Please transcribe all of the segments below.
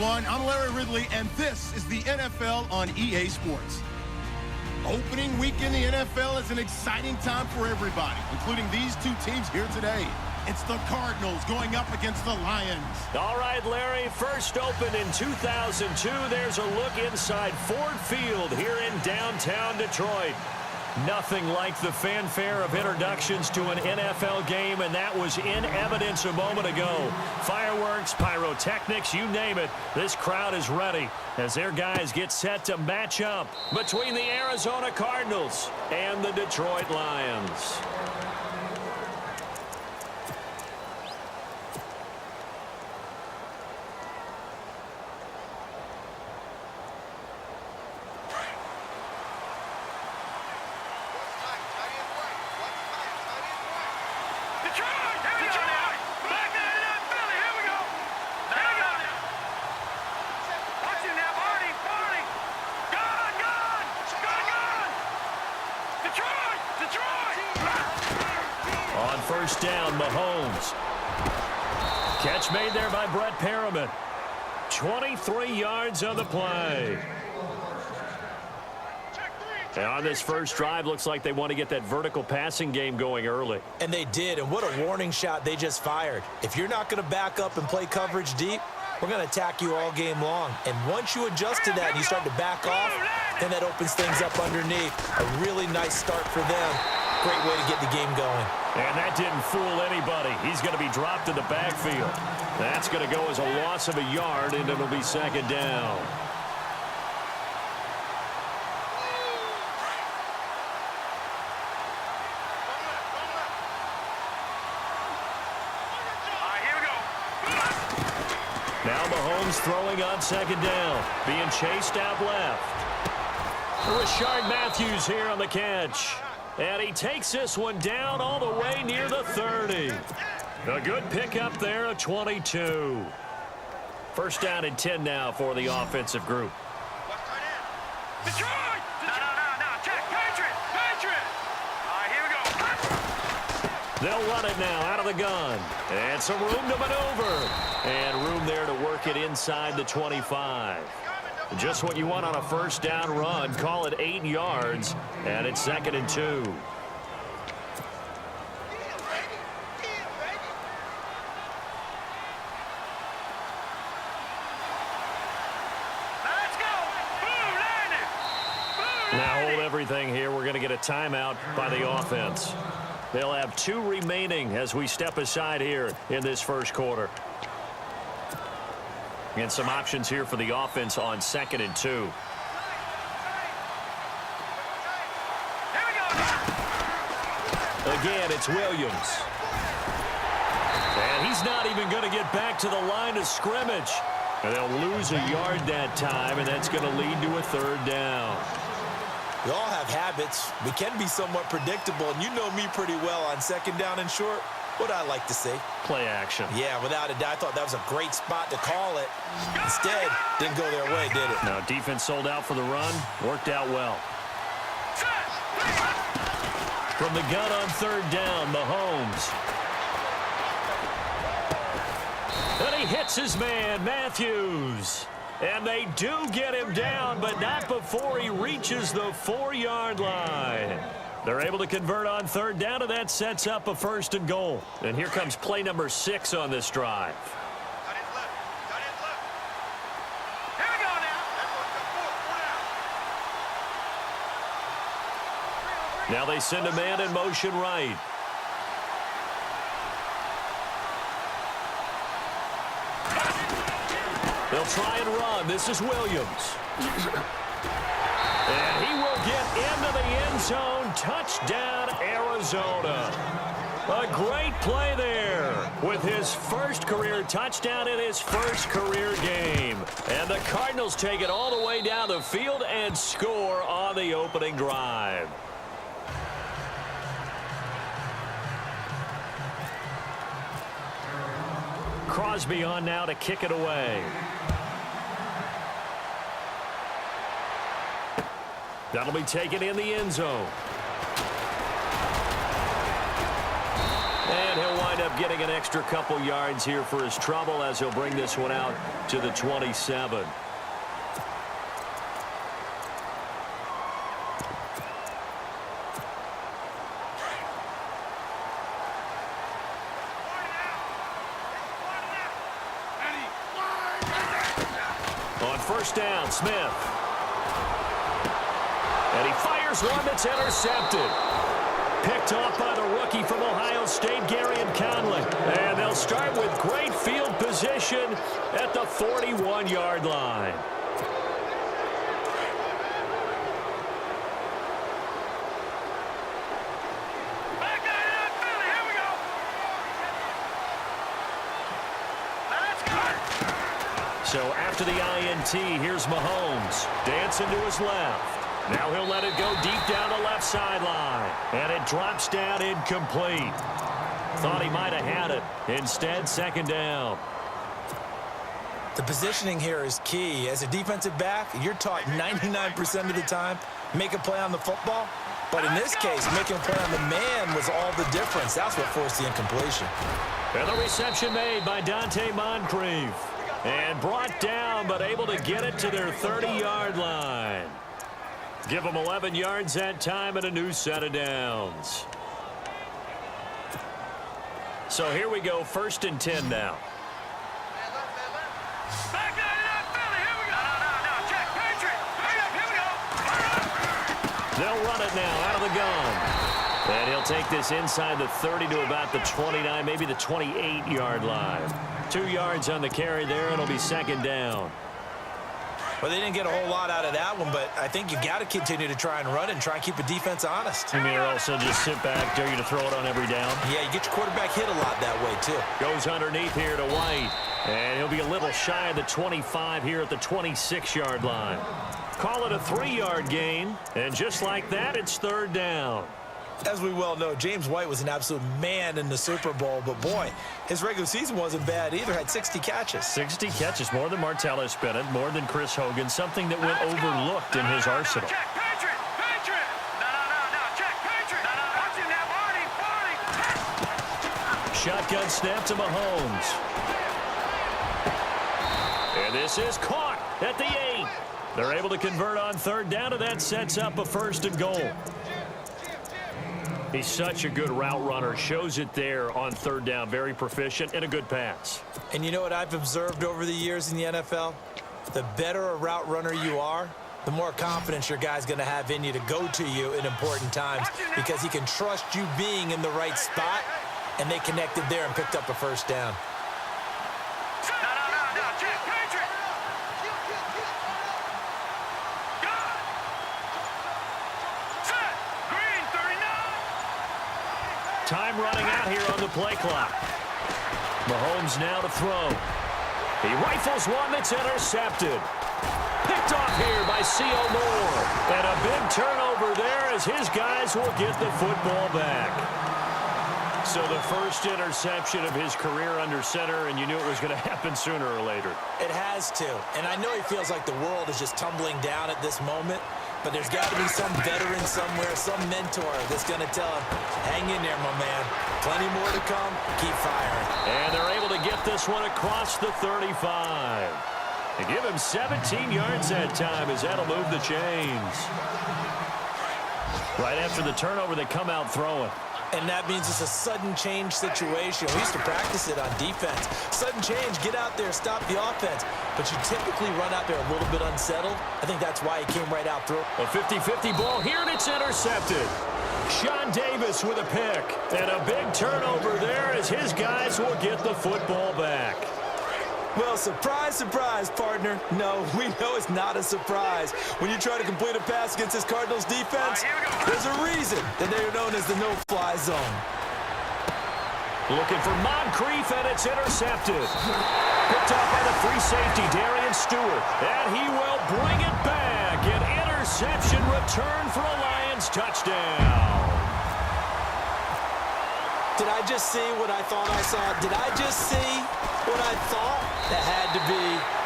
everyone. I'm Larry Ridley, and this is the NFL on EA Sports. Opening week in the NFL is an exciting time for everybody, including these two teams here today. It's the Cardinals going up against the Lions. All right, Larry, first opened in 2002. There's a look inside Ford Field here in downtown Detroit. Nothing like the fanfare of introductions to an NFL game, and that was in evidence a moment ago. Fireworks, pyrotechnics, you name it. This crowd is ready as their guys get set to match up between the Arizona Cardinals and the Detroit Lions. On first down, Mahomes. Catch made there by Brett Perriman. 23 yards on the play. And on this first drive, looks like they want to get that vertical passing game going early. And they did, and what a warning shot they just fired. If you're not going to back up and play coverage deep, we're going to attack you all game long. And once you adjust to that and you start to back off, then that opens things up underneath. A really nice start for them. Great way to get the game going. And that didn't fool anybody. He's going to be dropped in the backfield. That's going to go as a loss of a yard, and it'll be second down. Now Mahomes throwing on second down. Being chased out left. Rashard Matthews here on the catch. And he takes this one down all the way near the 30. A good pickup there, a 22. First down and 10 now for the offensive group. Detroit! No. Check. Patriot! All right, here we go. They'll run it now out of the gun. And some room to maneuver. And room there to work it inside the 25. Just what you want on a first down run. Call it 8 yards. And it's second and 2. Now hold everything here. We're going to get a timeout by the offense. They'll have 2 remaining as we step aside here in this first quarter. And some options here for the offense on second and 2. Again, it's Williams. And he's not even going to get back to the line of scrimmage. And they'll lose a yard that time, and that's going to lead to a third down. We all have habits. We can be somewhat predictable, and you know me pretty well on second down and short. What I like to say? Play action. Yeah, without a doubt. I thought that was a great spot to call it. Instead, didn't go their way, did it? Now, defense sold out for the run. Worked out well. From the gun on third down, Mahomes. And he hits his man, Matthews. And they do get him down, but not before he reaches the 4-yard line. They're able to convert on third down, and that sets up a first and goal. And here comes play number 6 on this drive. Here we go now. Now they send a man in motion right. They'll try and run. This is Williams. And he will get into the end zone. Touchdown, Arizona. A great play there with his first career touchdown in his first career game. And the Cardinals take it all the way down the field and score on the opening drive. Crosby on now to kick it away. That'll be taken in the end zone. And he'll wind up getting adding an extra couple yards here for his trouble as he'll bring this one out to the 27. On first down, Smith. And he fires one that's intercepted. Picked off by the rookie from Ohio State, Garyon Conley. And they'll start with great field position at the 41-yard line. So after the INT, here's Mahomes. Dancing to his left. Now he'll let it go deep down the left sideline. And it drops down incomplete. Thought he might have had it. Instead, second down. The positioning here is key. As a defensive back, you're taught 99% of the time, make a play on the football. But in this case, making a play on the man was all the difference. That's what forced the incompletion. And the reception made by Dante Moncrief. And brought down, but able to get it to their 30-yard line. Give them 11 yards that time and a new set of downs. So here we go, 1st and 10 now. They'll run it now out of the gun. And he'll take this inside the 30 to about the 29, maybe the 28-yard line. 2 yards on the carry there, and it'll be second down. Well, they didn't get a whole lot out of that one, but I think you got to continue to try and run and try and keep the defense honest. You mean, or also just sit back, dare you to throw it on every down? Yeah, you get your quarterback hit a lot that way, too. Goes underneath here to White. And he'll be a little shy of the 25 here at the 26-yard line. Call it a 3-yard gain, and just like that, it's third down. As we well know, James White was an absolute man in the Super Bowl, but boy, his regular season wasn't bad either. Had 60 catches. 60 catches, more than Martellus Bennett, more than Chris Hogan, something that went overlooked in his arsenal. Shotgun snap to Mahomes. And this is caught at the 8. They're able to convert on third down, and that sets up a 1st and goal. He's such a good route runner. Shows it there on third down. Very proficient and a good pass. And you know what I've observed over the years in the NFL? The better a route runner you are, the more confidence your guy's going to have in you to go to you in important times because he can trust you being in the right spot, and they connected there and picked up a 1st down. Time running out here on the play clock. Mahomes now to throw. He rifles one that's intercepted. Picked off here by C.O. Moore. And a big turnover there as his guys will get the football back. So the first interception of his career under center, and you knew it was going to happen sooner or later. It has to. And I know he feels like the world is just tumbling down at this moment. But there's got to be some veteran somewhere, some mentor that's going to tell him, hang in there, my man. Plenty more to come. Keep firing. And they're able to get this one across the 35. They give him 17 yards that time as that'll move the chains. Right after the turnover, they come out throwing. And that means it's a sudden change situation. We used to practice it on defense. Sudden change, get out there, stop the offense. But you typically run out there a little bit unsettled. I think that's why he came right out through. A 50-50 ball here, and it's intercepted. Sean Davis with a pick. And a big turnover there as his guys will get the football back. Well, surprise, surprise, partner. No, we know it's not a surprise. When you try to complete a pass against this Cardinals defense, there's a reason that they are known as the no-fly zone. Looking for Moncrief, and it's intercepted. Picked off by the free safety, Darian Stewart. And he will bring it back. An interception return for a Lions touchdown. Did I just see what I thought I saw? Did I just see what I thought? That had to be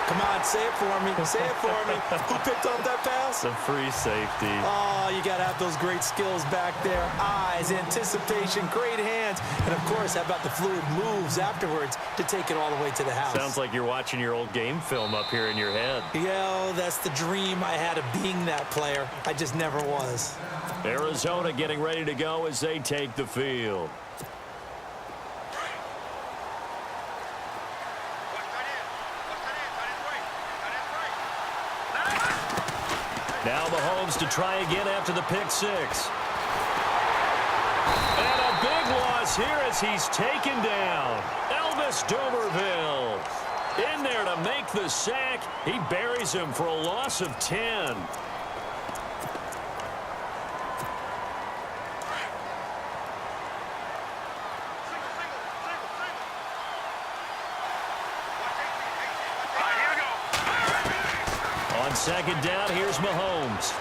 Come on, say it for me. Say it for me. Who picked up that pass? The free safety. Oh, you got to have those great skills back there. Eyes, anticipation, great hands. And, of course, how about the fluid moves afterwards to take it all the way to the house? Sounds like you're watching your old game film up here in your head. Yeah, that's the dream I had of being that player. I just never was. Arizona getting ready to go as they take the field. Now Mahomes to try again after the pick six. And a big loss here as he's taken down. Elvis Dumerville in there to make the sack. He buries him for a loss of 10. On second down, here's Mahomes.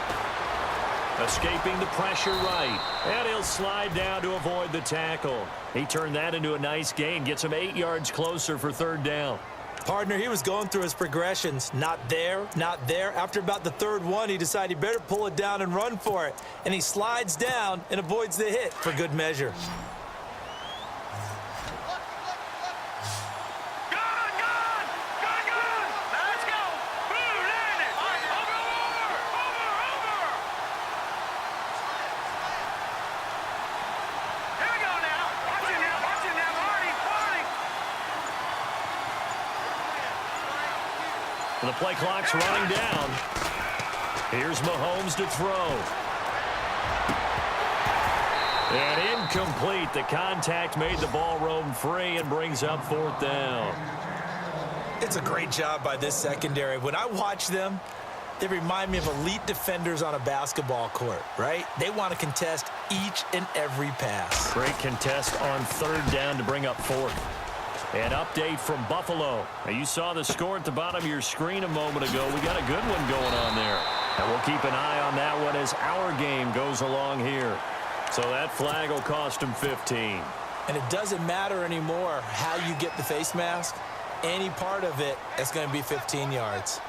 Escaping the pressure right. And he'll slide down to avoid the tackle. He turned that into a nice gain. Gets him 8 yards closer for third down. Partner, he was going through his progressions. Not there, not there. After about the third one, he decided he better pull it down and run for it. And he slides down and avoids the hit for good measure. The play clock's running down. Here's Mahomes to throw. And incomplete. The contact made the ball roam free and brings up fourth down. It's a great job by this secondary. When I watch them, they remind me of elite defenders on a basketball court, right? They want to contest each and every pass. Great contest on third down to bring up fourth. An update from Buffalo. Now, you saw the score at the bottom of your screen a moment ago. We got a good one going on there. And we'll keep an eye on that one as our game goes along here. So that flag will cost him 15. And it doesn't matter anymore how you get the face mask. Any part of it is going to be 15 yards.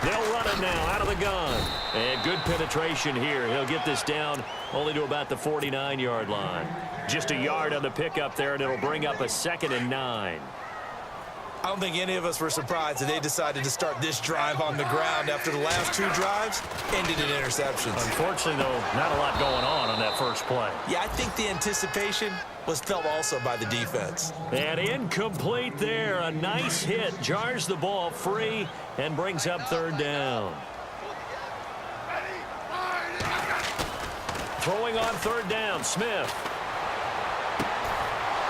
They'll run it now out of the gun. And good penetration here. He'll get this down only to about the 49-yard line. Just a yard on the pickup there, and it'll bring up a 2nd and 9. I don't think any of us were surprised that they decided to start this drive on the ground after the last 2 drives ended in interceptions. Unfortunately, though, not a lot going on that first play. Yeah, I think the anticipation was felt also by the defense. And incomplete there. A nice hit. Jars the ball free and brings up third down. Throwing on third down, Smith.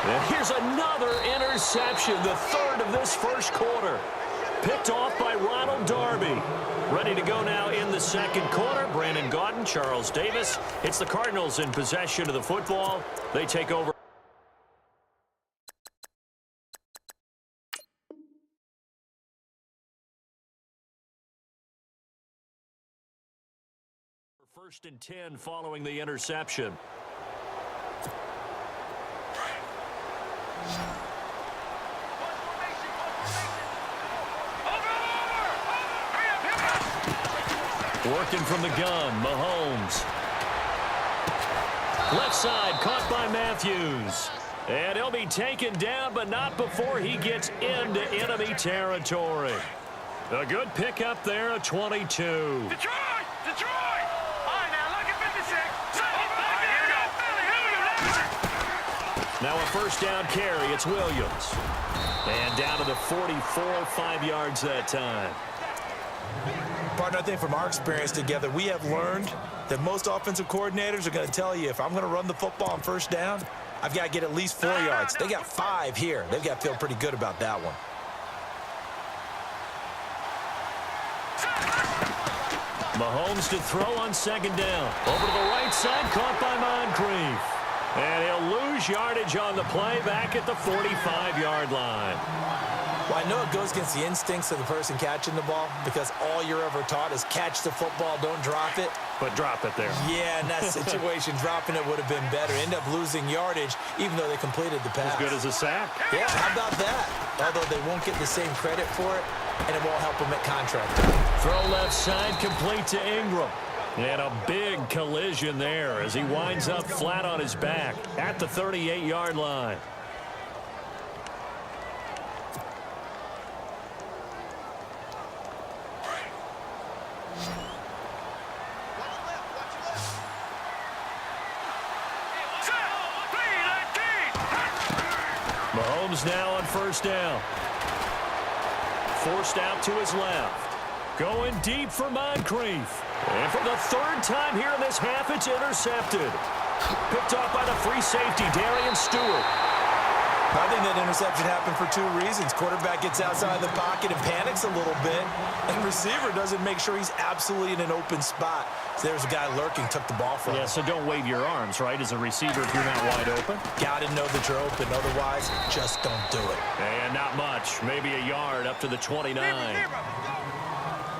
And here's another interception, the third of this first quarter. Picked off by Ronald Darby. Ready to go now in the second quarter. Brandon Gaudin, Charles Davis. It's the Cardinals in possession of the football. They take over. First and 10 following the interception. Working from the gun, Mahomes. Left side, caught by Matthews. And he'll be taken down, but not before he gets into enemy territory. A good pickup there, a 22. Detroit! Detroit! All right, now look at 56. Now a first down carry. It's Williams. And down to the 44, 5 yards that time. Partner, I think from our experience together, we have learned that most offensive coordinators are going to tell you, if I'm going to run the football on first down, I've got to get at least 4 yards. They got 5 here. They've got to feel pretty good about that one. Mahomes to throw on second down. Over to the right side, caught by Moncrief. And he'll lose yardage on the play back at the 45-yard line. Well, I know it goes against the instincts of the person catching the ball because all you're ever taught is catch the football, don't drop it. But drop it there. Yeah, in that situation, dropping it would have been better. End up losing yardage, even though they completed the pass. As good as a sack. Yeah, how about that? Although they won't get the same credit for it, and it won't help them at contract. Throw left side, complete to Ingram. And a big collision there as he winds up flat on his back at the 38-yard line. Mahomes now on first down. Forced out to his left. Going deep for Moncrief. And for the third time here in this half, it's intercepted. Picked off by the free safety, Darian Stewart. I think that interception happened for two reasons. Quarterback gets outside the pocket and panics a little bit, and receiver doesn't make sure he's absolutely in an open spot. So there's a guy lurking, took the ball from him. Yeah, so don't wave your arms, right, as a receiver if you're not wide open. Got to know that you're open. Otherwise, just don't do it. And not much. Maybe a yard up to the 29.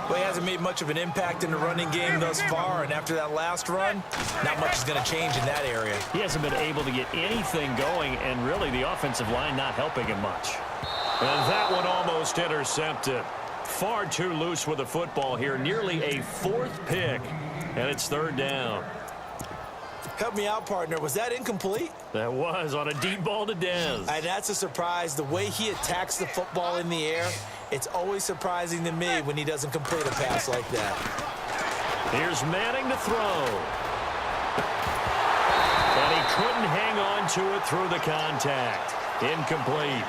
Well, he hasn't made much of an impact in the running game thus far, and after that last run, not much is going to change in that area. He hasn't been able to get anything going, and really the offensive line not helping him much. And that one almost intercepted. Far too loose with the football here. Nearly a fourth pick, and it's third down. Help me out, partner. Was that incomplete? That was on a deep ball to Dez. And that's a surprise. The way he attacks the football in the air, it's always surprising to me when he doesn't complete a pass like that. Here's Manning to throw. And he couldn't hang on to it through the contact. Incomplete.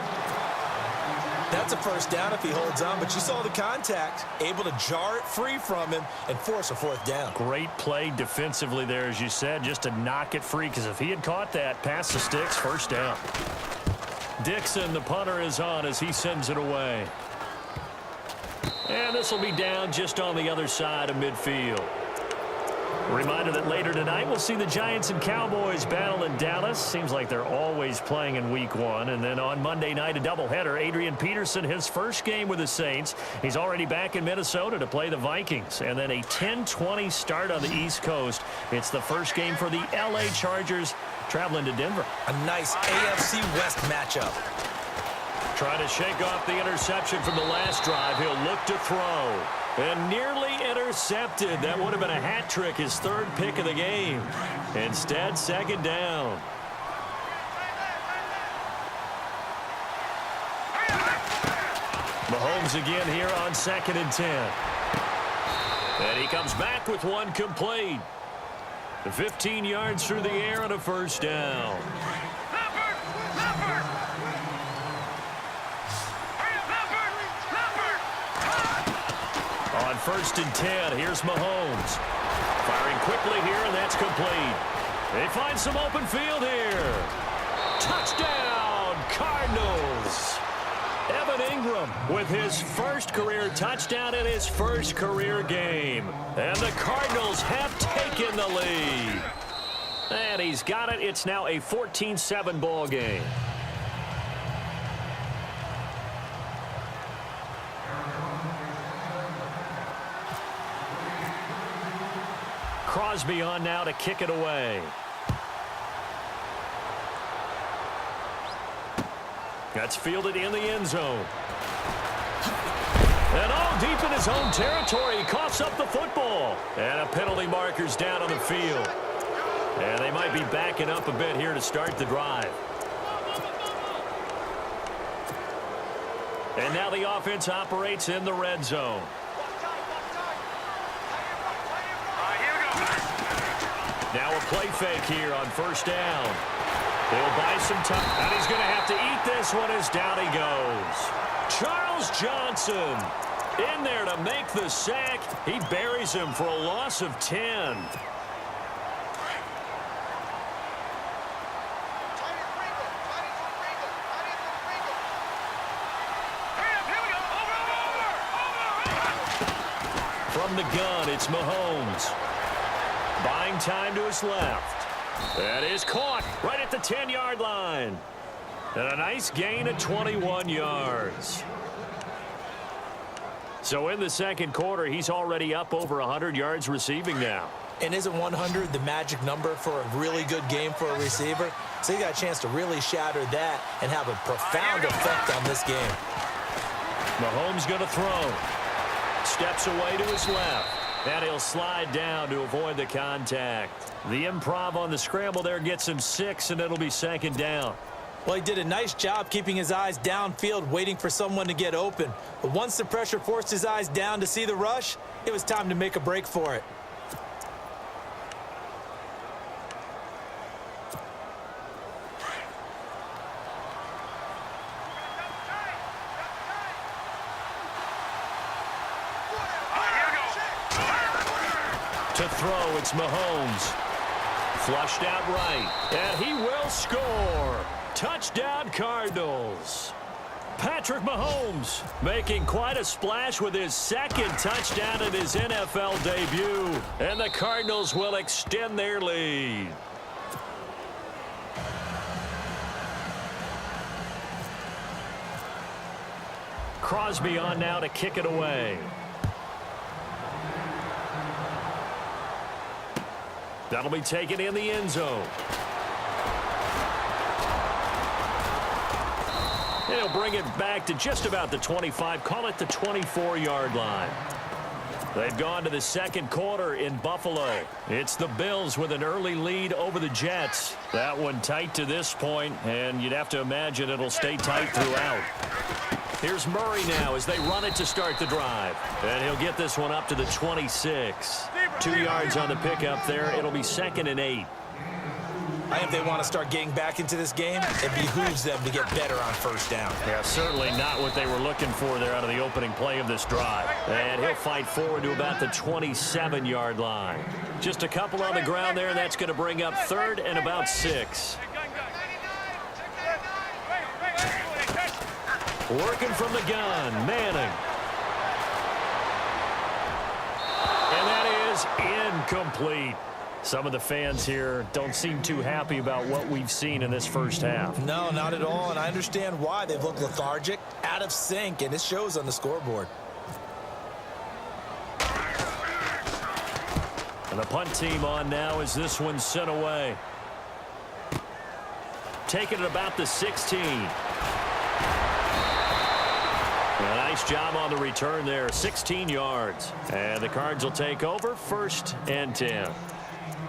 That's a first down if he holds on, but you saw the contact, able to jar it free from him and force a fourth down. Great play defensively there, as you said, just to knock it free, because if he had caught that, past the sticks, first down. Dixon, the punter, is on as he sends it away. And this will be down just on the other side of midfield. Reminder that later tonight we'll see the Giants and Cowboys battle in Dallas. Seems like they're always playing in week one. And then on Monday night, a doubleheader. Adrian Peterson, his first game with the Saints. He's already back in Minnesota to play the Vikings. And then a 10-20 start on the East Coast. It's the first game for the LA Chargers traveling to Denver. A nice AFC West matchup. Trying to shake off the interception from the last drive. He'll look to throw. And nearly intercepted. That would have been a hat trick, his third pick of the game. Instead, second down. Mahomes again here on 2nd and 10. And he comes back with one complete. 15 yards through the air and a first down. On 1st and 10, here's Mahomes. Firing quickly here, and that's complete. They find some open field here. Touchdown, Cardinals. Evan Ingram with his first career touchdown in his first career game. And the Cardinals have taken the lead. And he's got it. It's now a 14-7 ball game. Crosby on now to kick it away. That's fielded in the end zone. And all deep in his own territory, he coughs up the football. And a penalty marker's down on the field. And they might be backing up a bit here to start the drive. And now the offense operates in the red zone. Now a play fake here on first down. He'll buy some time, and he's going to have to eat this one as down he goes. Charles Johnson in there to make the sack. He buries him for a loss of 10. From the gun, it's Mahomes. Buying time to his left. That is caught right at the 10-yard line. And a nice gain of 21 yards. So in the second quarter, he's already up over 100 yards receiving now. And isn't 100 the magic number for a really good game for a receiver? So he got a chance to really shatter that and have a profound effect on this game. Mahomes going to throw. Steps away to his left. And he'll slide down to avoid the contact. The improv on the scramble there gets him 6, and it'll be second down. Well, he did a nice job keeping his eyes downfield, waiting for someone to get open. But once the pressure forced his eyes down to see the rush, it was time to make a break for it. To throw, it's Mahomes. Flushed out right, and he will score. Touchdown, Cardinals. Patrick Mahomes making quite a splash with his second touchdown in his NFL debut. And the Cardinals will extend their lead. Crosby on now to kick it away. That'll be taken in the end zone. He'll bring it back to just about the 25, call it the 24-yard line. They've gone to the second quarter in Buffalo. It's the Bills with an early lead over the Jets. That one tight to this point, and you'd have to imagine it'll stay tight throughout. Here's Murray now as they run it to start the drive. And he'll get this one up to the 26. 2 yards on the pickup there. It'll be 2nd and 8. I think if they want to start getting back into this game, it behooves them to get better on first down. Yeah, certainly not what they were looking for there out of the opening play of this drive. And he'll fight forward to about the 27-yard line. Just a couple on the ground there, and that's going to bring up 3rd and about 6. Working from the gun, Manning. And that is incomplete. Some of the fans here don't seem too happy about what we've seen in this first half. No, not at all, and I understand why. They've looked lethargic, out of sync, and it shows on the scoreboard. And the punt team on now as this one's sent away. Taking it about the 16. A nice job on the return there, 16 yards. And the Cards will take over, 1st and 10.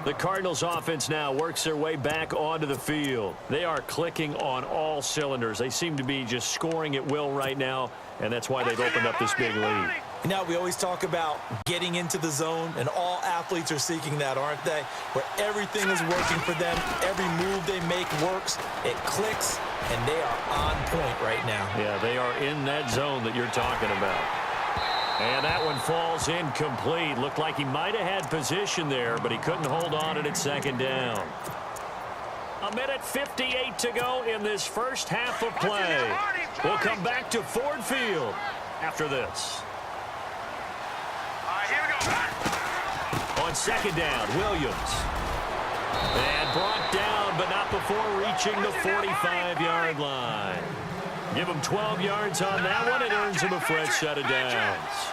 The Cardinals offense now works their way back onto the field. They are clicking on all cylinders. They seem to be just scoring at will right now, and that's why they've opened up this big lead. You know, we always talk about getting into the zone, and all athletes are seeking that, aren't they? Where everything is working for them, every move they make works, it clicks, and they are on point right now. Yeah, they are in that zone that you're talking about. And that one falls incomplete. Looked like he might have had position there, but he couldn't hold on to it at 2nd down. 1:58 to go in this first half of play. We'll come back to Ford Field after this. On 2nd down, Williams. And brought down, but not before reaching the 45-yard line. Give him 12 yards on that one. It earns him a fresh set of downs.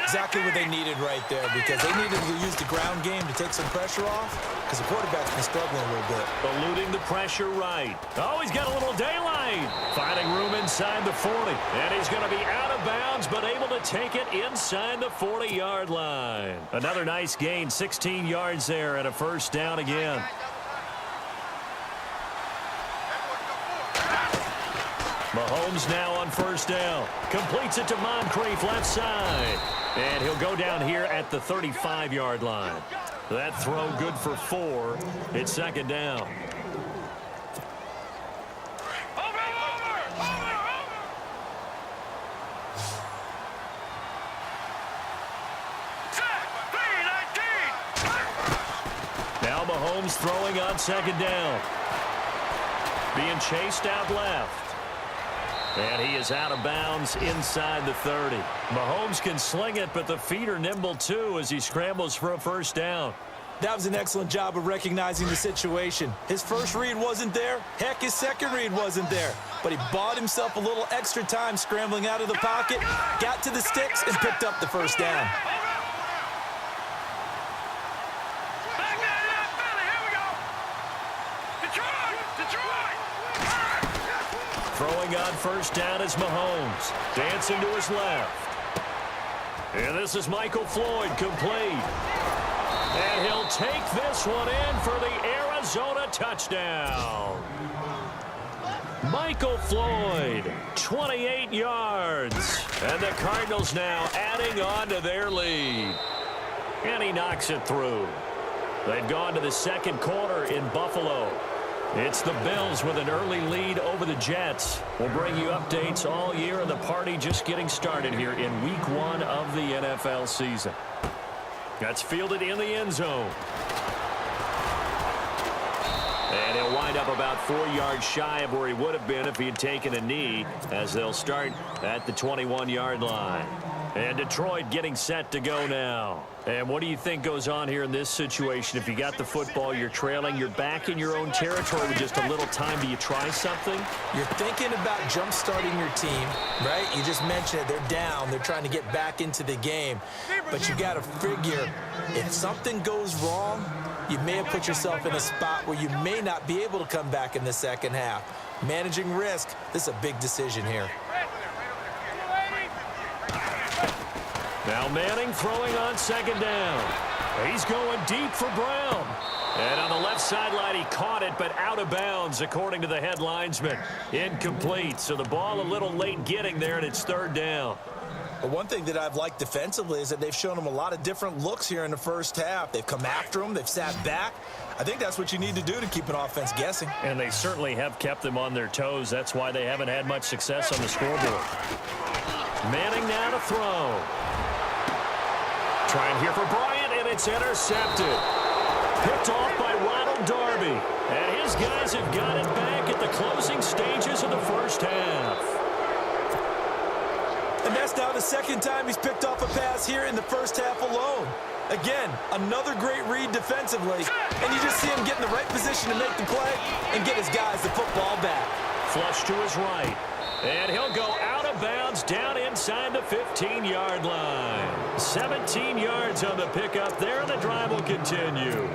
Exactly what they needed right there, because they needed to use the ground game to take some pressure off, because the quarterback's been struggling a little bit. Eluding the pressure right. Oh, he's got a little daylight. Finding room inside the 40. And he's going to be out of bounds, but able to take it inside the 40-yard line. Another nice gain, 16 yards there, and a 1st down again. Mahomes now on 1st down. Completes it to Moncrief left side. And he'll go down here at the 35-yard line. That throw good for 4. It's 2nd down. Now Mahomes throwing on 2nd down. Being chased out left. And he is out of bounds inside the 30. Mahomes can sling it, but the feet are nimble too as he scrambles for a 1st down. That was an excellent job of recognizing the situation. His first read wasn't there. Heck, his second read wasn't there. But he bought himself a little extra time scrambling out of the pocket, got to the sticks, and picked up the first down. Back there, left belly. Here we go. Detroit! Detroit! Throwing on first down is Mahomes. Dancing to his left. And this is Michael Floyd, complete. And he'll take this one in for the Arizona touchdown. Michael Floyd, 28 yards. And the Cardinals now adding on to their lead. And he knocks it through. They've gone to the second quarter in Buffalo. It's the Bills with an early lead over the Jets. We'll bring you updates all year, and the party just getting started here in Week 1 of the NFL season. That's fielded in the end zone. And he'll wind up about 4 yards shy of where he would have been if he had taken a knee, as they'll start at the 21-yard line. And Detroit getting set to go now. And what do you think goes on here in this situation? If you got the football, you're trailing, you're back in your own territory with just a little time. Do you try something? You're thinking about jump-starting your team, right? You just mentioned it. They're down. They're trying to get back into the game. But you got to figure, if something goes wrong, you may have put yourself in a spot where you may not be able to come back in the second half. Managing risk, this is a big decision here. Now Manning throwing on second down. He's going deep for Brown. And on the left sideline, he caught it, but out of bounds, according to the head linesman. Incomplete, so the ball a little late getting there, and it's third down. But one thing that I've liked defensively is that they've shown him a lot of different looks here in the first half. They've come after him. They've sat back. I think that's what you need to do to keep an offense guessing. And they certainly have kept them on their toes. That's why they haven't had much success on the scoreboard. Manning now to throw. Trying here for Bryant, and it's intercepted. Picked off by Ronald Darby. And his guys have got it back at the closing stages of the first half. And that's now the second time he's picked off a pass here in the first half alone. Again, another great read defensively. And you just see him get in the right position to make the play and get his guys the football back. Flush to his right. And he'll go out of bounds down inside the 15-yard line. 17 yards on the pickup there, and the drive will continue.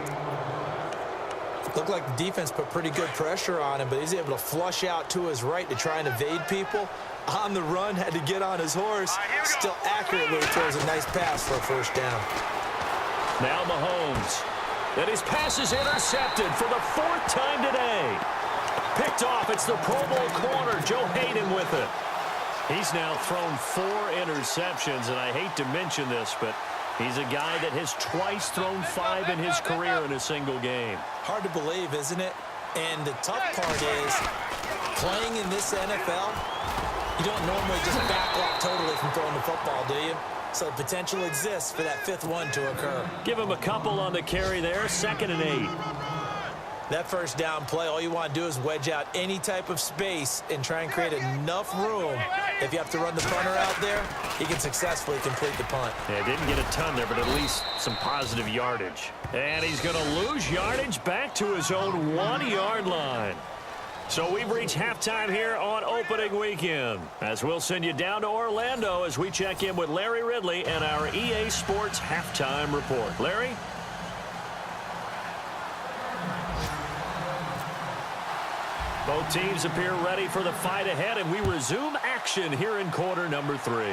Looked like the defense put pretty good pressure on him, but he's able to flush out to his right to try and evade people. On the run, had to get on his horse. Still accurately throws a nice pass for a first down. Now Mahomes. And his pass is intercepted for the fourth time today. Picked off. It's the Pro Bowl corner, Joe Hayden, with it. He's now thrown 4 interceptions, and I hate to mention this, but he's a guy that has twice thrown 5 in his career in a single game. Hard to believe, isn't it? And the tough part is, playing in this NFL, you don't normally just back off totally from throwing the football, do you? So the potential exists for that 5th one to occur. Give him a couple on the carry there, 2nd and 8. That first down play, all you want to do is wedge out any type of space and try and create enough room. If you have to run the punter out there, he can successfully complete the punt. Yeah, didn't get a ton there, but at least some positive yardage. And he's going to lose yardage back to his own 1-yard line. So we've reached halftime here on opening weekend, as we'll send you down to Orlando as we check in with Larry Ridley and our EA Sports halftime report. Larry? Both teams appear ready for the fight ahead, and we resume action here in quarter number 3.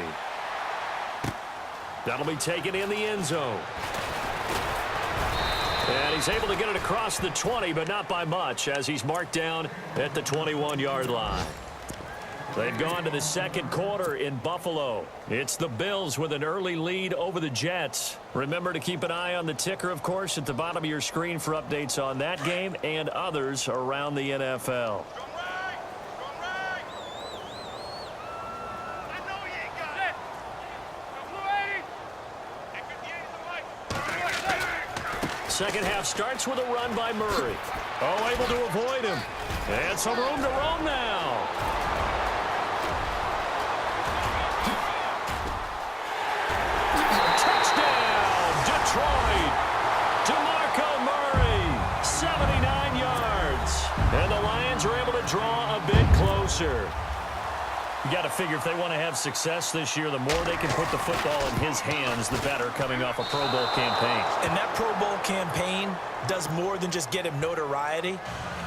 That'll be taken in the end zone. And he's able to get it across the 20, but not by much, as he's marked down at the 21-yard line. They've gone to the second quarter in Buffalo. It's the Bills with an early lead over the Jets. Remember to keep an eye on the ticker, of course, at the bottom of your screen for updates on that game and others around the NFL. Second half starts with a run by Murray. Oh, able to avoid him. And some room to roam now. Touchdown, Detroit. DeMarco will draw a bit closer. You got to figure if they want to have success this year, the more they can put the football in his hands, the better, coming off a Pro Bowl campaign. And that Pro Bowl campaign does more than just get him notoriety.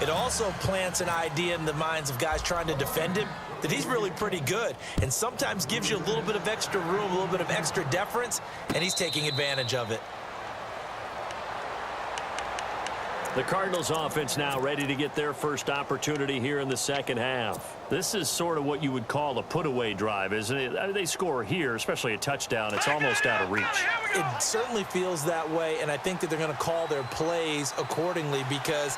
It also plants an idea in the minds of guys trying to defend him that he's really pretty good, and sometimes gives you a little bit of extra room, a little bit of extra deference, and he's taking advantage of it. The Cardinals offense now ready to get their first opportunity here in the second half. This is sort of what you would call a put-away drive, isn't it? I mean, they score here, especially a touchdown. It's almost out of reach. It certainly feels that way, and I think that they're going to call their plays accordingly, because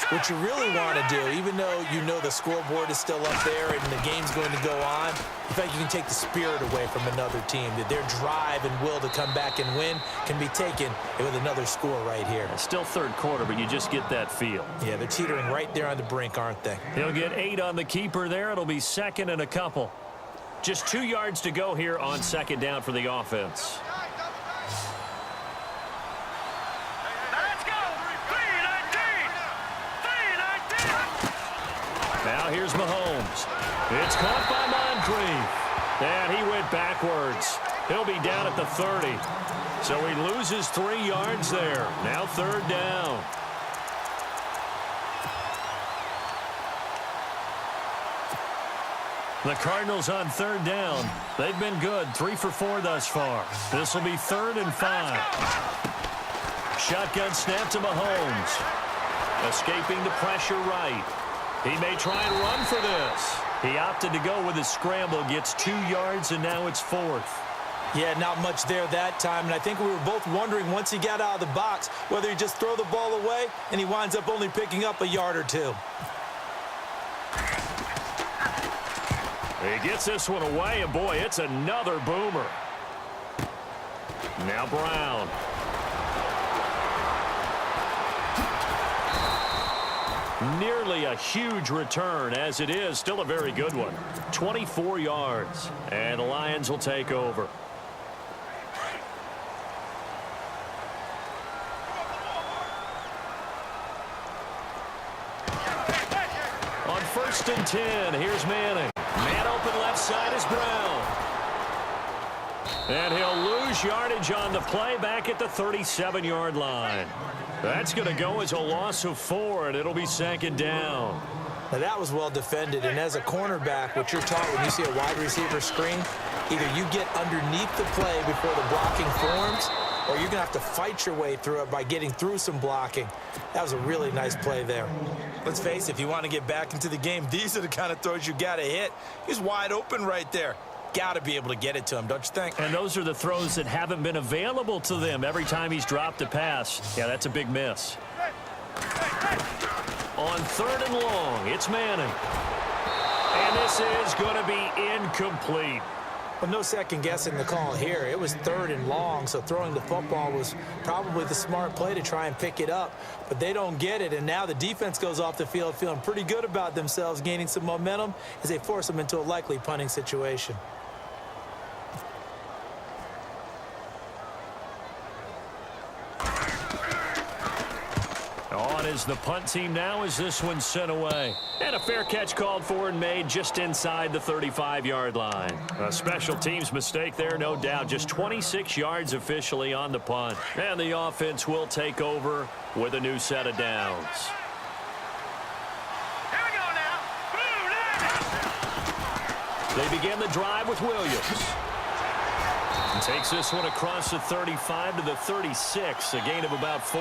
what you really want to do, even though you know the scoreboard is still up there and the game's going to go on, in fact, you can take the spirit away from another team, that their drive and will to come back and win can be taken with another score right here. It's still third quarter, but you just get that feel. Yeah, they're teetering right there on the brink, aren't they? He'll get 8 on the keeper there. It'll be second and a couple. Just 2 yards to go here on second down for the offense. Now here's Mahomes. It's caught by Moncrief. And he went backwards. He'll be down at the 30. So he loses 3 yards there. Now third down. The Cardinals on third down. They've been good. 3 for 4 thus far. This will be 3rd and 5. Shotgun snap to Mahomes. Escaping the pressure right. He may try and run for this. He opted to go with his scramble, gets 2 yards, and now it's 4th. Yeah, not much there that time, and I think we were both wondering once he got out of the box whether he'd just throw the ball away, and he winds up only picking up a yard or 2. He gets this one away, and boy, it's another boomer. Now Brown. Nearly a huge return, as it is still a very good one. 24 yards, and the Lions will take over. On 1st and 10, here's Manning. Man open left side is Brown. And he'll lose yardage on the play back at the 37-yard line. That's going to go as a loss of 4, and it'll be second down. Now that was well defended, and as a cornerback, what you're taught when you see a wide receiver screen, either you get underneath the play before the blocking forms, or you're going to have to fight your way through it by getting through some blocking. That was a really nice play there. Let's face it, if you want to get back into the game, these are the kind of throws you got to hit. He's wide open right there. Got to be able to get it to him, don't you think? And those are the throws that haven't been available to them every time he's dropped a pass. Yeah, that's a big miss. On 3rd and long, it's Manning. And this is going to be incomplete. Well, no second guessing the call here. It was 3rd and long, so throwing the football was probably the smart play to try and pick it up. But they don't get it, and now the defense goes off the field feeling pretty good about themselves, gaining some momentum as they force them into a likely punting situation. On is the punt team now as this one's sent away. And a fair catch called for and made just inside the 35-yard line. A special teams mistake there, no doubt. Just 26 yards officially on the punt. And the offense will take over with a new set of downs. Here we go now. They begin the drive with Williams. And takes this one across the 35 to the 36, a gain of about 4.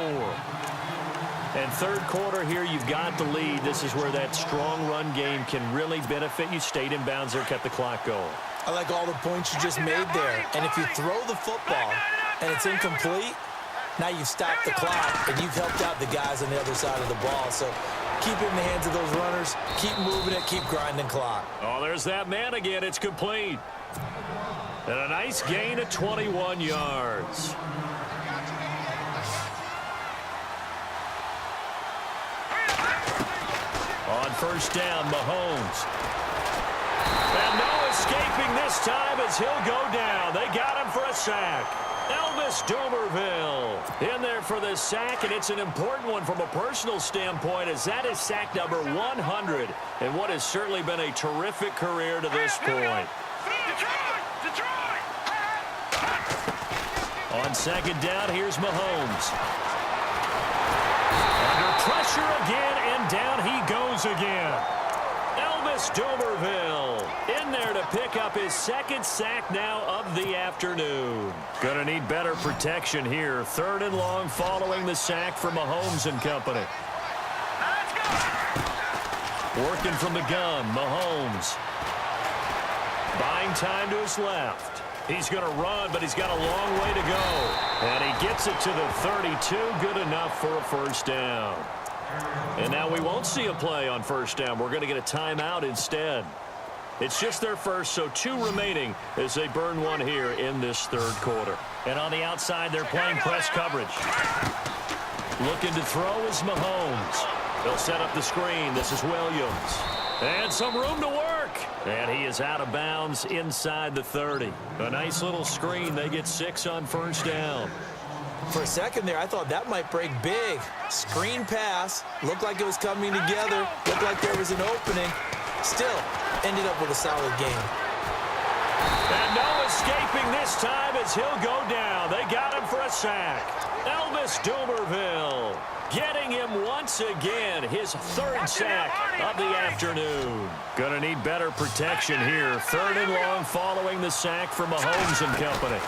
And third quarter here, you've got the lead. This is where that strong run game can really benefit you. Stayed in bounds there, kept the clock going. I like all the points you just made there. And if you throw the football and it's incomplete, now you've stopped the clock and you've helped out the guys on the other side of the ball. So keep it in the hands of those runners. Keep moving it. Keep grinding clock. Oh, there's that man again. It's complete. And a nice gain of 21 yards. On 1st down, Mahomes. And no escaping this time as he'll go down. They got him for a sack. Elvis Dumervil in there for the sack, and it's an important one from a personal standpoint, as that is sack number 100 in what has certainly been a terrific career to this point. Detroit! On second down, here's Mahomes. Under pressure again, and down he goes again. Elvis Dumervil in there to pick up his second sack now of the afternoon. Going to need better protection here. 3rd and long following the sack from Mahomes and company. Working from the gun, Mahomes. Buying time to his left. He's going to run, but he's got a long way to go. And he gets it to the 32. Good enough for a first down. And now we won't see a play on first down. We're going to get a timeout instead. It's just their first, so 2 remaining as they burn one here in this 3rd quarter. And on the outside, they're playing press coverage. Looking to throw is Mahomes. They'll set up the screen. This is Williams. And some room to work. And he is out of bounds inside the 30. A nice little screen. They get 6 on first down. For a second there, I thought that might break big. Screen pass. Looked like it was coming together. Looked like there was an opening. Still, ended up with a solid game. And no escaping this time as he'll go down. They got him for a sack. Elvis Dumervil getting him once again, his 3rd sack of the afternoon. Gonna need better protection here. 3rd and long following the sack from Mahomes and company.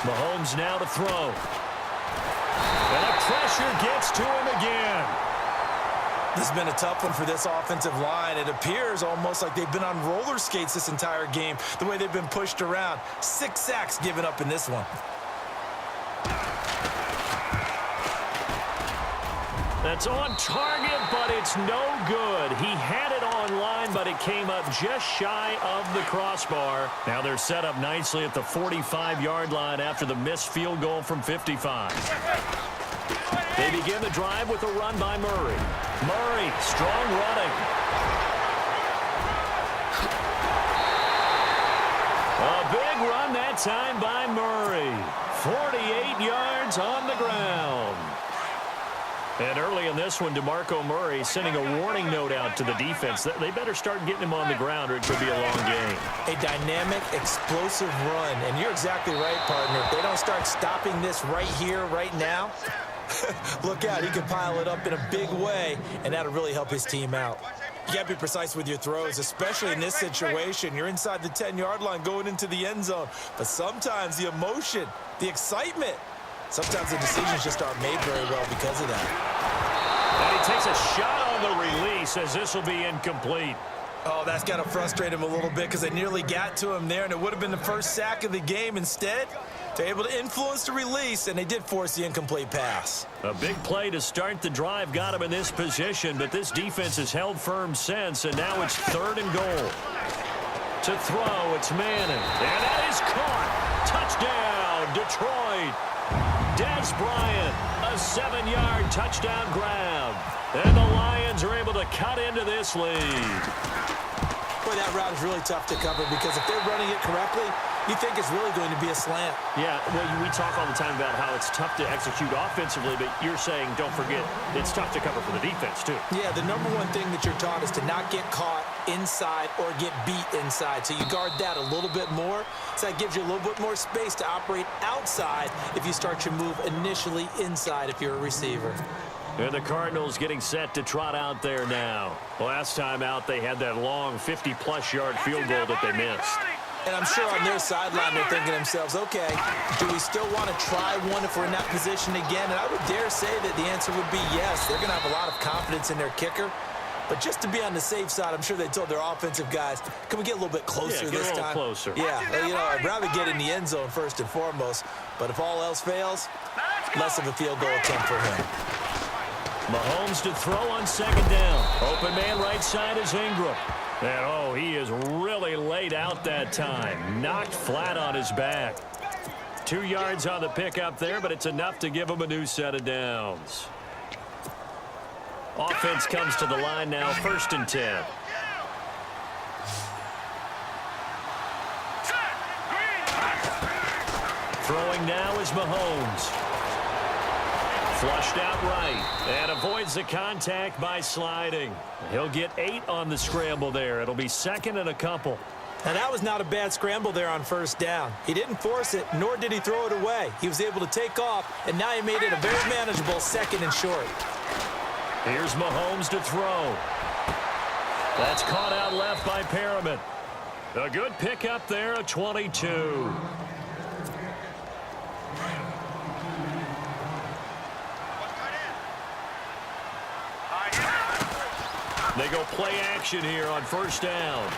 Mahomes now to throw. And the pressure gets to him again. This has been a tough one for this offensive line. It appears almost like they've been on roller skates this entire game, the way they've been pushed around. 6 sacks given up in this one. That's on target, but it's no good. He had it on line, but it came up just shy of the crossbar. Now they're set up nicely at the 45-yard line after the missed field goal from 55. They begin the drive with a run by Murray. Murray, strong running. A big run that time by Murray. 48 yards on the ground. And early in this one, DeMarco Murray sending a warning note out to the defense. They better start getting him on the ground or it could be a long game. A dynamic, explosive run. And you're exactly right, partner. If they don't start stopping this right here, right now, look out. He could pile it up in a big way, and that'll really help his team out. You got to be precise with your throws, especially in this situation. You're inside the 10-yard line going into the end zone. But sometimes the emotion, the excitement, sometimes the decisions just aren't made very well because of that. And he takes a shot on the release as this will be incomplete. Oh, that's got to frustrate him a little bit because they nearly got to him there, and it would have been the first sack of the game. Instead, they're able to influence the release, and they did force the incomplete pass. A big play to start the drive got him in this position, but this defense has held firm since, and now it's 3rd and goal. To throw, it's Manning, and that is caught. Touchdown, Detroit. Dez Bryant, a 7-yard touchdown grab. And the Lions are able to cut into this lead. Boy, that route is really tough to cover because if they're running it correctly, you think it's really going to be a slant. Yeah, well, we talk all the time about how it's tough to execute offensively, but you're saying, don't forget, it's tough to cover for the defense, too. Yeah, the number one thing that you're taught is to not get caught inside or get beat inside. So you guard that a little bit more. So that gives you a little bit more space to operate outside if you start your move initially inside if you're a receiver. And the Cardinals getting set to trot out there now. Last time out, they had that long 50-plus yard field goal that they missed. And I'm sure on their sideline they're thinking to themselves, okay, do we still want to try one if we're in that position again? And I would dare say that the answer would be yes. They're going to have a lot of confidence in their kicker. But just to be on the safe side, I'm sure they told their offensive guys, can we get a little bit closer this time? Closer. Yeah, I'd rather get in the end zone first and foremost. But if all else fails, less of a field goal attempt for him. Mahomes to throw on second down. Open man right side is Ingram. And, he is really laid out that time. Knocked flat on his back. 2 yards on the pickup there, but it's enough to give him a new set of downs. Offense comes to the line now, 1st and 10. Throwing now is Mahomes. Flushed out right and avoids the contact by sliding. He'll get 8 on the scramble there. It'll be second and a couple. And that was not a bad scramble there on first down. He didn't force it, nor did he throw it away. He was able to take off, and now he made it a very manageable second and short. Here's Mahomes to throw. That's caught out left by Perriman. A good pickup there, a 22. They go play action here on first down.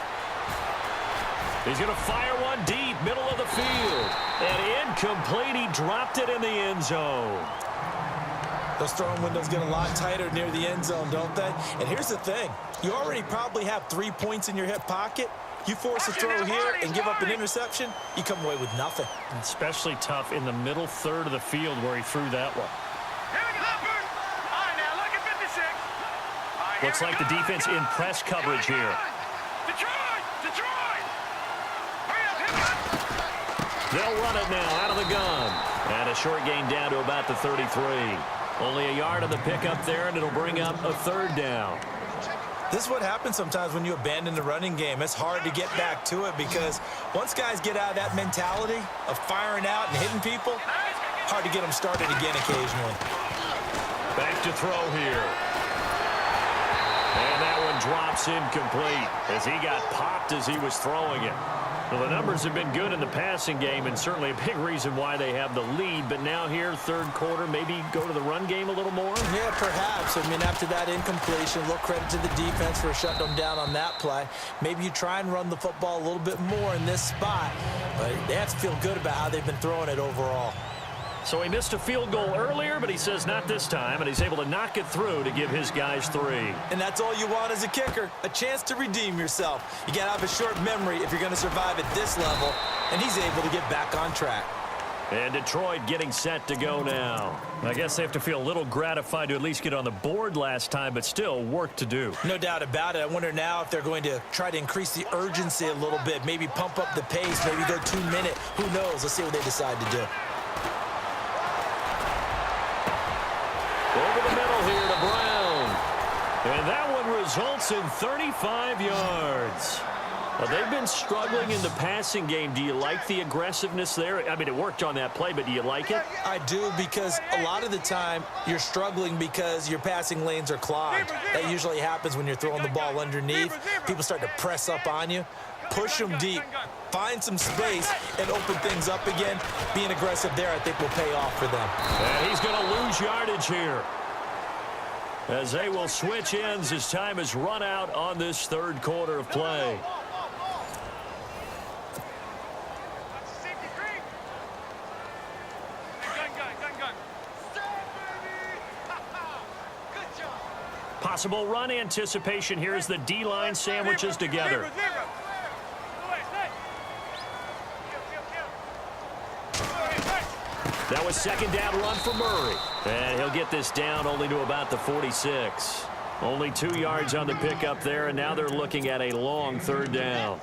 He's going to fire one deep, middle of the field. And incomplete. He dropped it in the end zone. Those throwing windows get a lot tighter near the end zone, don't they? And here's the thing. You already probably have 3 points in your hip pocket. You force a throw here and give up an interception, you come away with nothing. Especially tough in the middle third of the field where he threw that one. Looks like the defense in press coverage here. They'll run it now out of the gun. And a short gain down to about the 33. Only a yard on the pickup there, and it'll bring up a third down. This is what happens sometimes when you abandon the running game. It's hard to get back to it because once guys get out of that mentality of firing out and hitting people, hard to get them started again occasionally. Back to throw here. And that one drops incomplete as he got popped as he was throwing it. Well, the numbers have been good in the passing game and certainly a big reason why they have the lead. But now here, third quarter, maybe go to the run game a little more? Yeah, perhaps. I mean, after that incompletion, a little credit to the defense for shutting them down on that play. Maybe you try and run the football a little bit more in this spot. But they have to feel good about how they've been throwing it overall. So he missed a field goal earlier, but he says not this time, and he's able to knock it through to give his guys 3. And that's all you want as a kicker, a chance to redeem yourself. You got to have a short memory if you're going to survive at this level, and he's able to get back on track. And Detroit getting set to go now. I guess they have to feel a little gratified to at least get on the board last time, but still work to do. No doubt about it. I wonder now if they're going to try to increase the urgency a little bit, maybe pump up the pace, maybe go 2-minute. Who knows? Let's see what they decide to do. Over the middle here to Brown. And that one results in 35 yards. They've been struggling in the passing game. Do you like the aggressiveness there? I mean, it worked on that play, but do you like it? I do, because a lot of the time you're struggling because your passing lanes are clogged. That usually happens when you're throwing the ball underneath. People start to press up on you. Push them deep. Find some space and open things up again. Being aggressive there, I think, will pay off for them. And he's going to lose yardage here, as they will switch ends as time has run out on this third quarter of play. Possible run anticipation here as the D-line sandwiches together. That was second down run for Murray. And he'll get this down only to about the 46. Only 2 yards on the pickup there, and now they're looking at a long third down.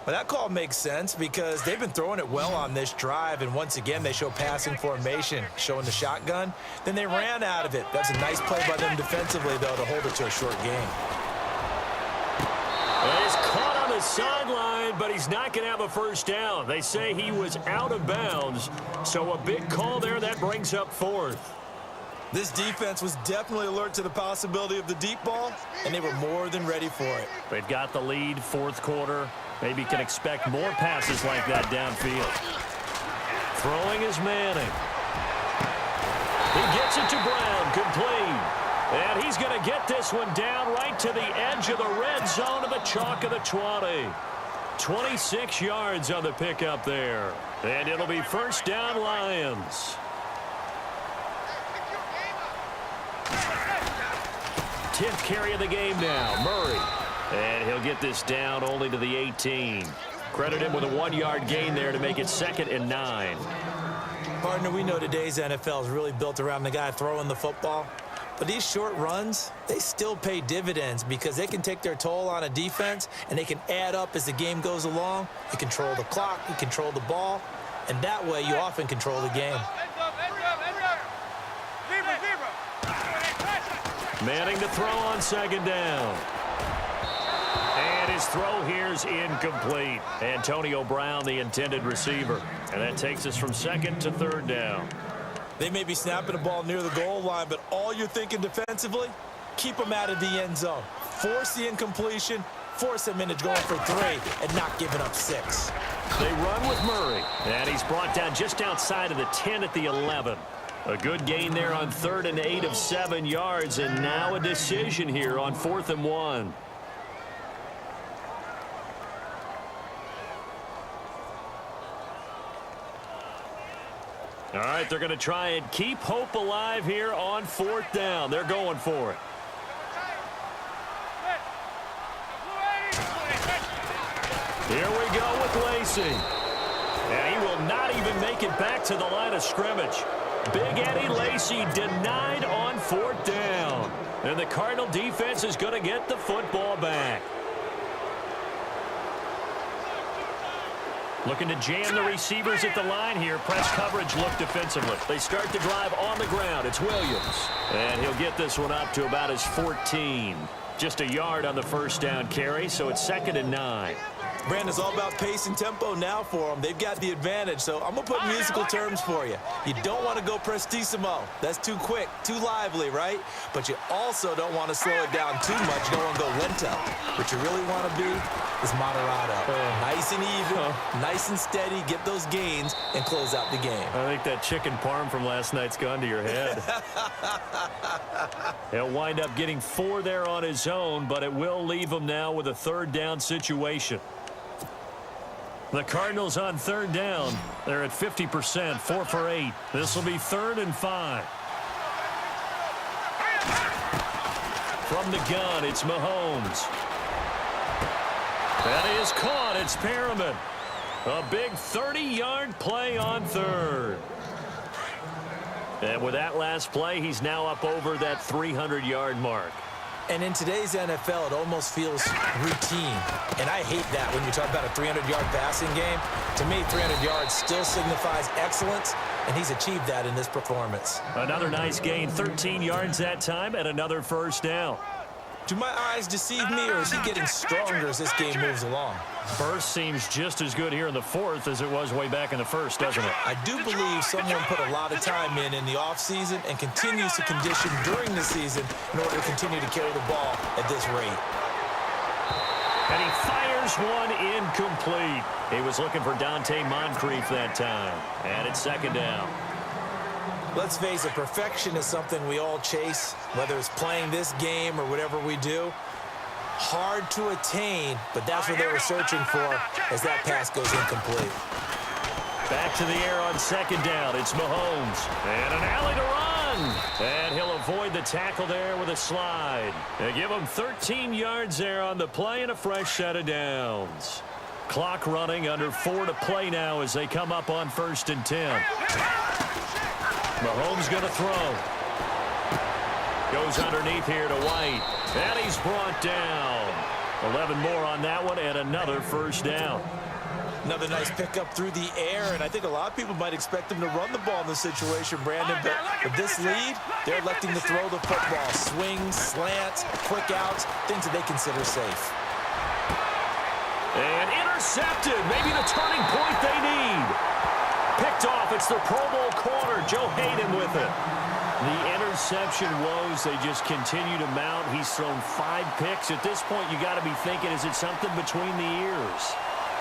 Well, that call makes sense because they've been throwing it well on this drive, and once again they show passing formation, showing the shotgun. Then they ran out of it. That's a nice play by them defensively, though, to hold it to a short gain. He's caught on the sideline, but he's not going to have a first down. They say he was out of bounds, so a big call there. That brings up fourth. This defense was definitely alert to the possibility of the deep ball, and they were more than ready for it. They've got the lead, fourth quarter. Maybe can expect more passes like that downfield. Throwing is Manning. He gets it to Brown, complete. And he's going to get this one down right to the edge of the red zone of the chalk of the 20. 26 yards on the pickup there. And it'll be first down, Lions. 10th carry of the game now, Murray. And he'll get this down only to the 18. Credit him with a 1-yard gain there to make it 2nd and 9. Partner, we know today's NFL is really built around the guy throwing the football. But these short runs, they still pay dividends because they can take their toll on a defense and they can add up as the game goes along. You control the clock, you control the ball. and that way you often control the game. Manning to throw on second down. And his throw here's incomplete. Antonio Brown, the intended receiver. And that takes us from second to third down. They may be snapping the ball near the goal line, but all you're thinking defensively, keep them out of the end zone. Force the incompletion, force them into going for 3 and not giving up 6. They run with Murray, and he's brought down just outside of the 10 at the 11. A good gain there on 3rd and 8 of 7 yards, and now a decision here on 4th and 1. All right, they're going to try and keep hope alive here on 4th down. They're going for it. Here we go with Lacey. And he will not even make it back to the line of scrimmage. Big Eddie Lacy denied on 4th down. And the Cardinal defense is going to get the football back. Looking to jam the receivers at the line here. Press coverage look defensively. They start the drive on the ground. It's Williams. And he'll get this one up to about his 14. Just a yard on the first down carry, so it's 2nd and 9. Brandon's all about pace and tempo now for them. They've got the advantage, so I'm going to put musical terms for you. You don't want to go prestissimo. That's too quick, too lively, right? But you also don't want to slow it down too much. You don't want to go lento. What you really want to be is moderato. Nice and even, nice and steady, get those gains, and close out the game. I think that chicken parm from last night's gone to your head. He'll wind up getting 4 there on his own, but it will leave him now with a 3rd down situation. The Cardinals on 3rd down. They're at 50%, 4 for 8. This will be 3rd and 5. From the gun, it's Mahomes. That is caught. It's Perriman. A big 30-yard play on 3rd. And with that last play, he's now up over that 300-yard mark. And in today's NFL, it almost feels routine. And I hate that when you talk about a 300-yard passing game. To me, 300 yards still signifies excellence, and he's achieved that in this performance. Another nice gain, 13 yards that time, and another first down. Do my eyes deceive me, or is he getting stronger as this game moves along? Burst seems just as good here in the 4th as it was way back in the 1st, doesn't it? I do believe someone put a lot of time in the offseason and continues to condition during the season in order to continue to carry the ball at this rate. And he fires one incomplete. He was looking for Dante Moncrief that time. And it's 2nd down. Let's face it, perfection is something we all chase, whether it's playing this game or whatever we do. Hard to attain, but that's what they were searching for as that pass goes incomplete. Back to the air on 2nd down. It's Mahomes. And an alley to run. And he'll avoid the tackle there with a slide. They give him 13 yards there on the play and a fresh set of downs. Clock running, under 4 to play now as they come up on 1st and 10. Mahomes going to throw. Goes underneath here to White. And he's brought down. 11 more on that one and another first down. Another nice pickup through the air, and I think a lot of people might expect them to run the ball in this situation, Brandon, but with this lead, they're electing to throw the football. Swings, slants, quick outs, things that they consider safe. And intercepted. Maybe the turning point they need. Picked off. It's the Pro Bowl corner. Joe Hayden with it. The interception woes, they just continue to mount. He's thrown 5 picks. At this point, you got to be thinking, is it something between the ears?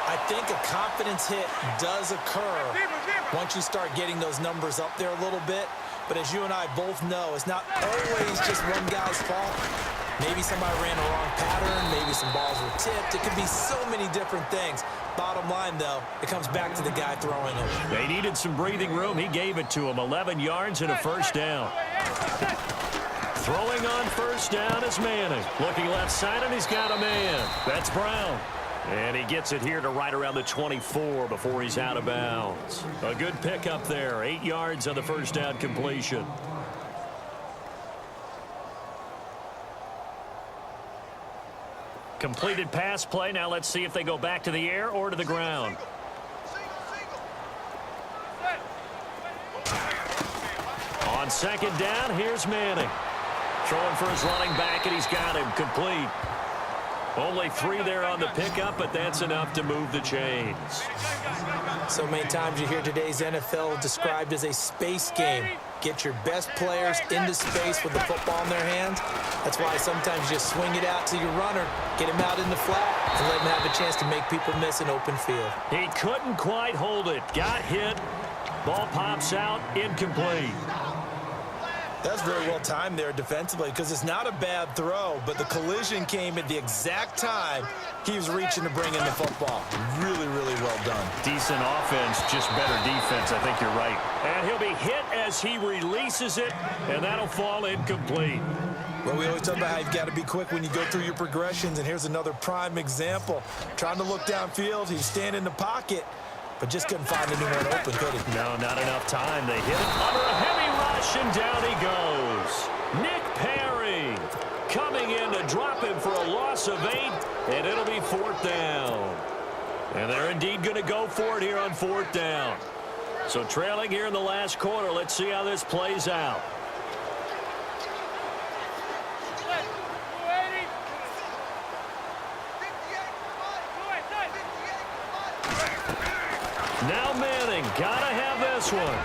I think a confidence hit does occur once you start getting those numbers up there a little bit. But as you and I both know, it's not always just one guy's fault. Maybe somebody ran a wrong pattern. Maybe some balls were tipped. It could be so many different things. Bottom line, though, it comes back to the guy throwing them. They needed some breathing room. He gave it to him. 11 yards and a first down. Throwing on first down is Manning. Looking left side, and he's got a man. That's Brown. And he gets it here to right around the 24 before he's out of bounds. A good pickup there. 8 yards on the first down completion. Completed pass play. Now let's see if they go back to the air or to the ground. On second down, here's Manning. Throwing for his running back, and he's got him complete. Only 3 there on the pickup, but that's enough to move the chains. So many times you hear today's NFL described as a space game. Get your best players into space with the football in their hands. That's why sometimes you just swing it out to your runner, get him out in the flat, and let him have a chance to make people miss an open field. He couldn't quite hold it. Got hit. Ball pops out, incomplete. That's very well timed there defensively because it's not a bad throw, but the collision came at the exact time he was reaching to bring in the football. Really, really well done. Decent offense, just better defense. I think you're right. And he'll be hit as he releases it, and that'll fall incomplete. Well, we always talk about how you've got to be quick when you go through your progressions, and here's another prime example. Trying to look downfield, he was standing in the pocket, but just couldn't find anyone open, could he? No, not enough time. They hit it under a heavy rush, and down he goes. Nick Perry coming in to drop him for a loss of 8, and it'll be 4th down. And they're indeed going to go for it here on 4th down. So trailing here in the last quarter, let's see how this plays out. Now Manning, gotta have this one.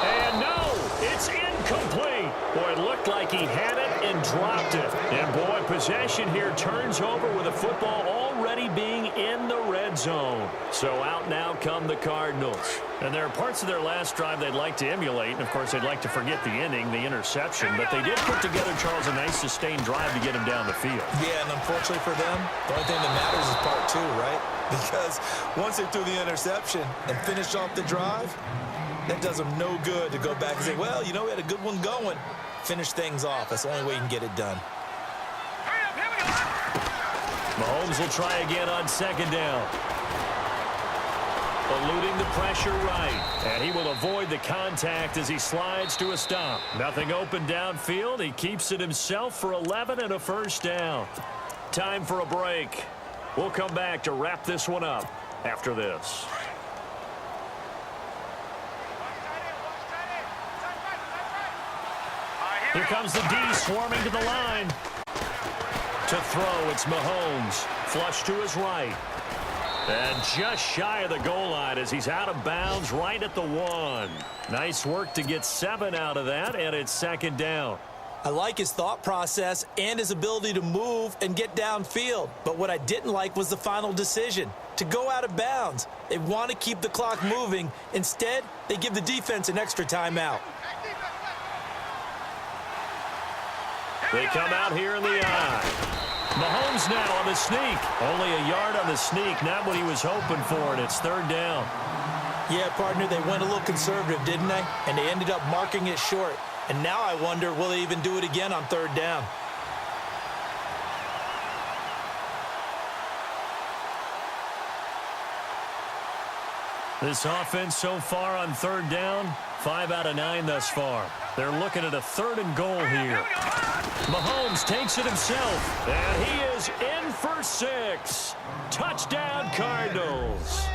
And no, it's incomplete. Boy, it looked like he had it and dropped it. And boy, possession here turns over with the football already being in the red zone. So out now come the Cardinals. And there are parts of their last drive they'd like to emulate. And, of course, they'd like to forget the inning, the interception. But they did put together, Charles, a nice sustained drive to get him down the field. Yeah, and unfortunately for them, the only thing that matters is part 2, right? Because once they threw the interception and finished off the drive, that does them no good to go back and say, well, you know, we had a good one going. Finish things off. That's the only way you can get it done. Mahomes will try again on second down. Eluding the pressure right. And he will avoid the contact as he slides to a stop. Nothing open downfield. He keeps it himself for 11 and a first down. Time for a break. We'll come back to wrap this one up after this. Here comes the D swarming to the line. To throw, it's Mahomes. Flush to his right. And just shy of the goal line as he's out of bounds right at the 1. Nice work to get 7 out of that, and it's second down. I like his thought process and his ability to move and get downfield. But what I didn't like was the final decision, to go out of bounds. They want to keep the clock moving. Instead, they give the defense an extra timeout. They come out here in the eye. Mahomes now on the sneak. Only a yard on the sneak, not what he was hoping for, and it's third down. Yeah, partner, they went a little conservative, didn't they? And they ended up marking it short. And now I wonder, will they even do it again on third down? This offense so far on third down, 5 out of 9 thus far. They're looking at a 3rd and goal here. Mahomes takes it himself, and he is in for 6. Touchdown, Cardinals.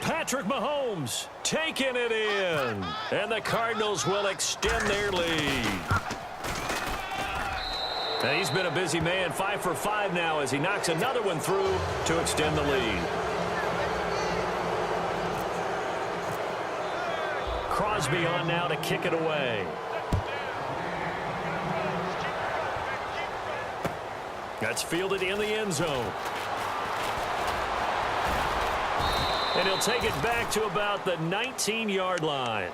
Patrick Mahomes taking it in, and the Cardinals will extend their lead. Now he's been a busy man, 5 for 5 now as he knocks another one through to extend the lead. Crosby on now to kick it away. That's fielded in the end zone. And he'll take it back to about the 19-yard line.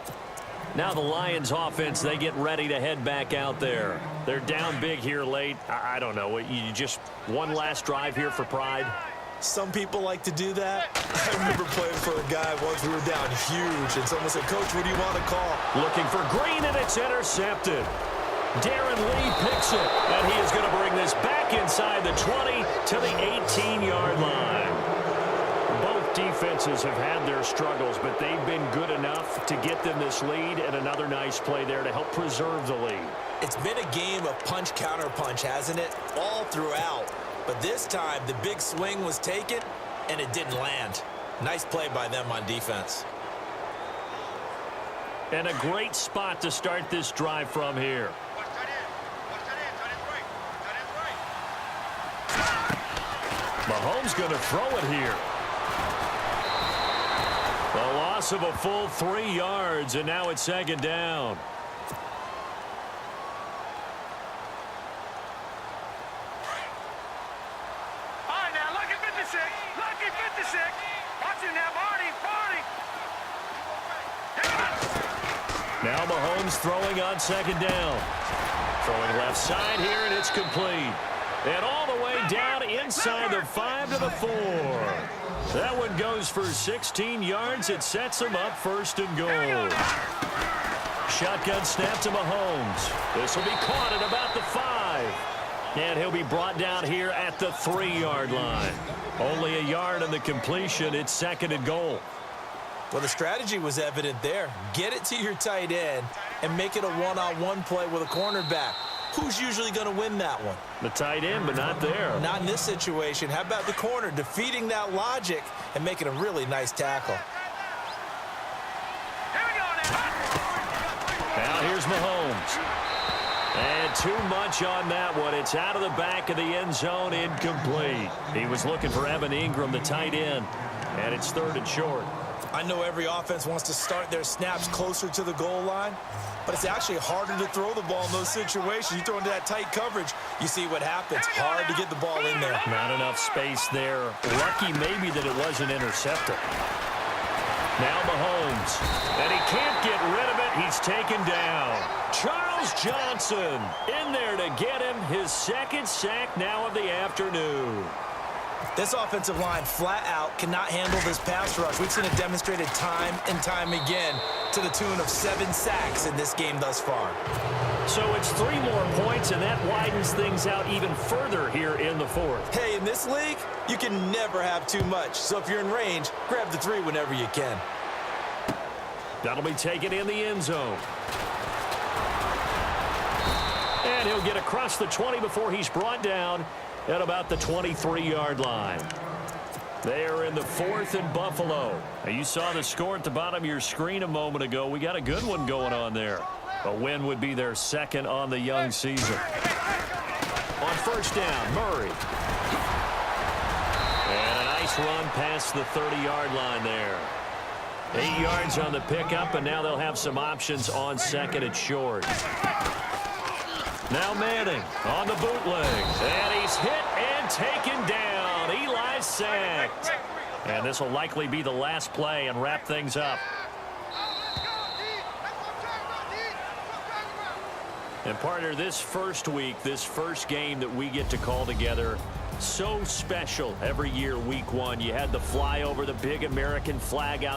Now the Lions offense, they get ready to head back out there. They're down big here late. I don't know. You just one last drive here for pride? Some people like to do that. I remember playing for a guy once we were down huge, and someone said, Coach, what do you want to call? Looking for Green, and it's intercepted. Darren Lee picks it, and he is going to bring this back inside the 20 to the 18-yard line. Both defenses have had their struggles, but they've been good enough to get them this lead, and another nice play there to help preserve the lead. It's been a game of punch-counter-punch, hasn't it? All throughout. But this time, the big swing was taken, and it didn't land. Nice play by them on defense. And a great spot to start this drive from here. Mahomes going to throw it here. A loss of a full 3 yards, and now it's second down. All right, now, lucky 56. Lucky 56. Watch it now, Marty. Now Mahomes throwing on second down. Throwing left side here, and it's complete. And all the way down inside the 5 to the 4. That one goes for 16 yards. It sets him up first and goal. Shotgun snap to Mahomes. This will be caught at about the 5. And he'll be brought down here at the 3-yard line. Only a yard on the completion. It's second and goal. Well, the strategy was evident there. Get it to your tight end and make it a one-on-one play with a cornerback. Who's usually going to win that one? The tight end, but not there. Not in this situation. How about the corner defeating that logic and making a really nice tackle? Now here's Mahomes. And too much on that one. It's out of the back of the end zone, incomplete. He was looking for Evan Ingram, the tight end, and it's third and short. I know every offense wants to start their snaps closer to the goal line, but it's actually harder to throw the ball in those situations. You throw into that tight coverage, you see what happens. Hard to get the ball in there. Not enough space there. Lucky maybe that it wasn't intercepted. Now Mahomes, and he can't get rid of it. He's taken down. Charles Johnson in there to get him his second sack now of the afternoon. This offensive line flat out cannot handle this pass rush. We've seen it demonstrated time and time again to the tune of 7 sacks in this game thus far. So it's 3 more points, and that widens things out even further here in the 4th. Hey, in this league, you can never have too much. So if you're in range, grab the 3 whenever you can. That'll be taken in the end zone. And he'll get across the 20 before he's brought down at about the 23-yard line. They are in the 4th and Buffalo. Now, you saw the score at the bottom of your screen a moment ago. We got a good one going on there. A win would be their second on the young season. On first down, Murray. And a nice run past the 30-yard line there. 8 yards on the pickup, and now they'll have some options on second and short. Now Manning on the bootleg. And he's hit and taken down. Eli sacked. And this will likely be the last play and wrap things up. And partner, this first week, this first game that we get to call together, so special every year, week 1. You had the flyover, the big American flag out.